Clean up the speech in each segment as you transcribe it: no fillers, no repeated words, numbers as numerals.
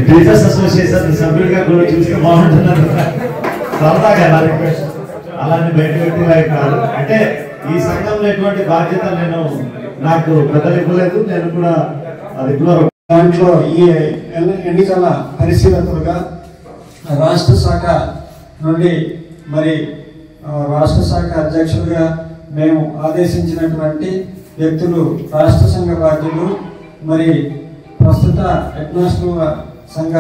Teachers association సభ్యుడిగా కూడా చూస్తే బాగుంటున్నారు. సరదాగా నా రిక్వెస్ట్, అలాంటి బయట వ్యక్తిగా కాదు. అంటే ఈ సంఘంలో ఎటువంటి బాధ్యత నాకు పెద్దలు ఇవ్వలేదు, నేను కూడా రెగ్యులర్ దాంట్లో ఈ ఎన్నికల పరిశీలకులుగా రాష్ట్ర శాఖ నుండి మరి రాష్ట్ర శాఖ అధ్యక్షులుగా మేము ఆదేశించినటువంటి వ్యక్తులు రాష్ట్ర సంఘ బాధ్యులు, మరి ప్రస్తుత హెడ్మాస్టర్ల సంఘ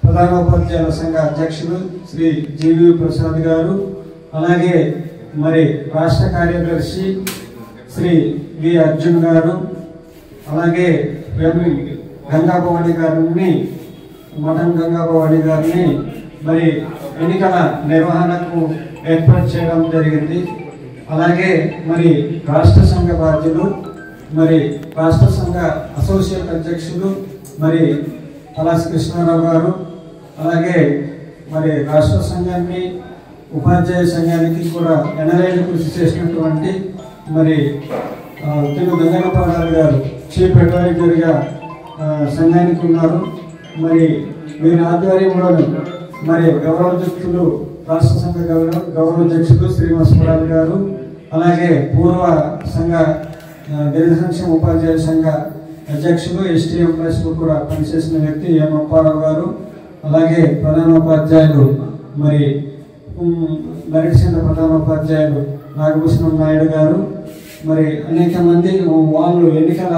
ప్రధానోపాధ్యాయుల సంఘ అధ్యక్షులు శ్రీ జీవి ప్రసాద్ గారు, అలాగే మరి రాష్ట్ర కార్యదర్శి శ్రీ వి అర్జున్ గారు, అలాగే గంగాభవాణి గారిని మఠం గంగాభవాణి గారిని మరి ఎన్నికల నిర్వహణకు ఏర్పాటు చేయడం జరిగింది. అలాగే మరి రాష్ట్ర సంఘ బాధ్యులు, మరి రాష్ట్ర సంఘ అసోసియేట్ అధ్యక్షులు మరి పలాస్ కృష్ణారావు గారు, అలాగే మరి రాష్ట్ర సంఘాన్ని ఉపాధ్యాయ సంఘానికి కూడా ఎనలేని కృషి చేసినటువంటి మరి తిరు గంగనపాడాలు గారు చీఫ్ అడ్వైజర్గా సంఘానికి ఉన్నారు. మరి వీరి ఆధ్వర్యంలోని మరి గౌరవాధ్యక్షులు రాష్ట్ర సంఘ గౌరవాధ్యక్షులు శ్రీనివాసరావు గారు, అలాగే పూర్వ సంఘ గిరిజన సంక్షేమ ఉపాధ్యాయ సంఘ అధ్యక్షులు ఎస్టీఎం ప్రెస్లో కూడా పనిచేసిన వ్యక్తి ఎం అప్పారావు గారు, అలాగే ప్రధానోపాధ్యాయులు మరి మెరిట్ సెంటర్ ప్రధానోపాధ్యాయులు నాగభూషణం నాయుడు గారు, మరి అనేక మంది వాళ్ళు ఎన్నికల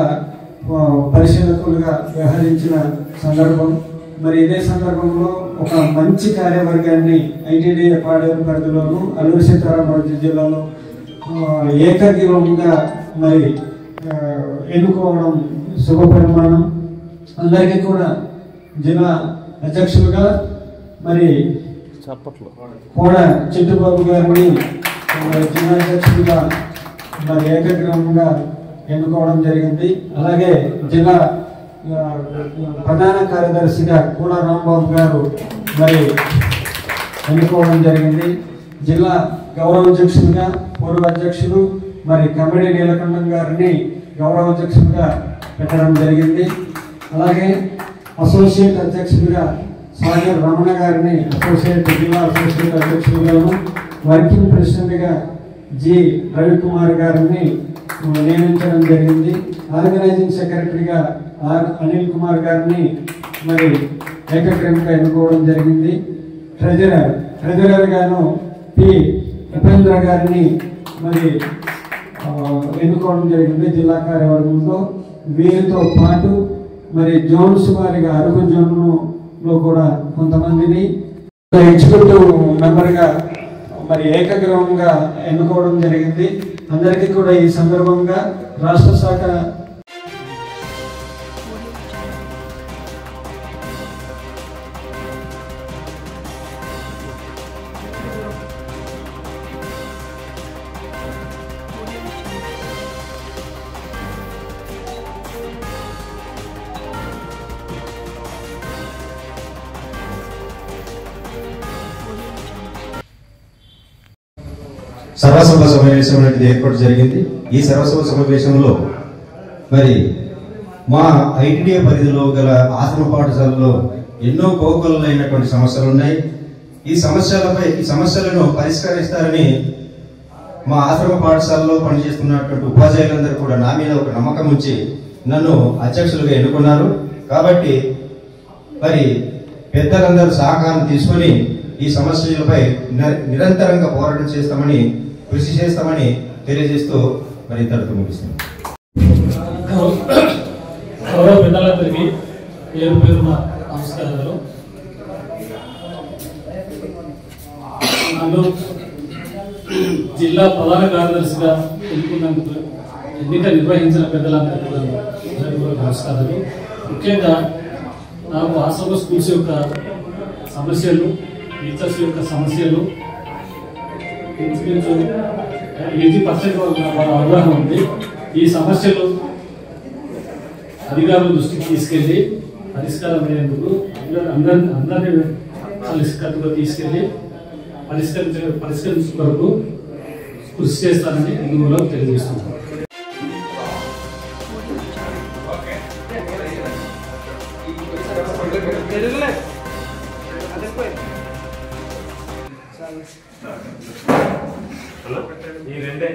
పరిశీలకులుగా వ్యవహరించిన సందర్భం. మరి ఇదే సందర్భంలో ఒక మంచి కార్యవర్గాన్ని ఐటీడీఏ పాడేరు పరిధిలోను అల్లూరి సీతారామరాజు జిల్లాలో ఏకగ్రీవంగా మరి ఎన్నుకోవడం శుభపరిమాణం. అందరికీ కూడా జిల్లా అధ్యక్షులుగా మరి కూడా చిట్టుబాబు గారిని జిల్లా అధ్యక్షులుగా మరి ఏకగ్రీవంగా ఎన్నుకోవడం జరిగింది. అలాగే జిల్లా ప్రధాన కార్యదర్శిగా కూడా రాంబాబు గారు మరి ఎన్నుకోవడం జరిగింది. జిల్లా గౌరవాధ్యక్షులుగా పూర్వ అధ్యక్షులు మరి కమిటీ నీలకంఠం గారిని గౌరవాధ్యక్షులుగా పెట్టడం జరిగింది. అలాగే అసోసియేట్ అధ్యక్షులుగా సాగర్ రమణ గారిని జిల్లా అసోసియేట్ అధ్యక్షులుగాను, వర్కింగ్ ప్రెసిడెంట్గా జి రవికుమార్ గారిని నియమించడం జరిగింది. ఆర్గనైజింగ్ సెక్రటరీగా ఆర్ అనిల్ కుమార్ గారిని మరి ఏకగ్రీవంగా ఎన్నుకోవడం జరిగింది. ట్రెజరర్ గాను పి ఉపేంద్ర గారిని మరి ఎన్నుకోవడం జరిగింది జిల్లా కార్యవర్గంలో. వీరితో పాటు మరి జోన్స్ వారిగా అరకు జోన్లో కూడా కొంతమందిని ఎగ్జిక్యూటివ్ మెంబర్గా మరి ఏకగ్రీవంగా ఎన్నుకోవడం జరిగింది. అందరికీ కూడా ఈ సందర్భంగా రాష్ట్ర శాఖ సర్వసభ సమావేశం అనేది ఏర్పాటు జరిగింది. ఈ సర్వసభ సమావేశంలో మరి మా ఐటీడీఏ పరిధిలో గల ఆశ్రమ పాఠశాలలో ఎన్నో కోకొల్లైనటువంటి సమస్యలు ఉన్నాయి. ఈ సమస్యలను పరిష్కరిస్తారని మా ఆశ్రమ పాఠశాలలో పనిచేస్తున్నటువంటి ఉపాధ్యాయులందరూ కూడా నా మీద ఒక నమ్మకం ఉంచి నన్ను అధ్యక్షులుగా ఎన్నుకున్నారు. కాబట్టి మరి పెద్దలందరూ సహకారం తీసుకొని ఈ సమస్యలపై నిరంతరంగా పోరాటం చేస్తామని, కృషి చేస్తామని తెలియజేస్తూ మరి ఇంతటితో ముగిస్తున్నాం. గౌరవ పెద్దలందరికీ పేరు పేరున నమస్కారాలు. నన్ను జిల్లా ప్రధాన కార్యదర్శిగా ఎన్నుకున్నందుకు, ఎన్నిక నిర్వహించిన పెద్దలందరికీ నమస్కారాలు. ముఖ్యంగా నాకు ఆశ్రమ స్కూల్స్ యొక్క సమస్యలు, టీచర్స్ యొక్క సమస్యలు 80% అవగాహన ఉంది. ఈ సమస్యలు అధికారుల దృష్టికి తీసుకెళ్లి పరిష్కారం అయ్యేందుకు అందరినీ కలిసికట్టుగా తీసుకెళ్లి పరిష్కరించే వరకు కృషి చేస్తానని ఇందులో తెలియజేస్తున్నాను. ఈ రెండే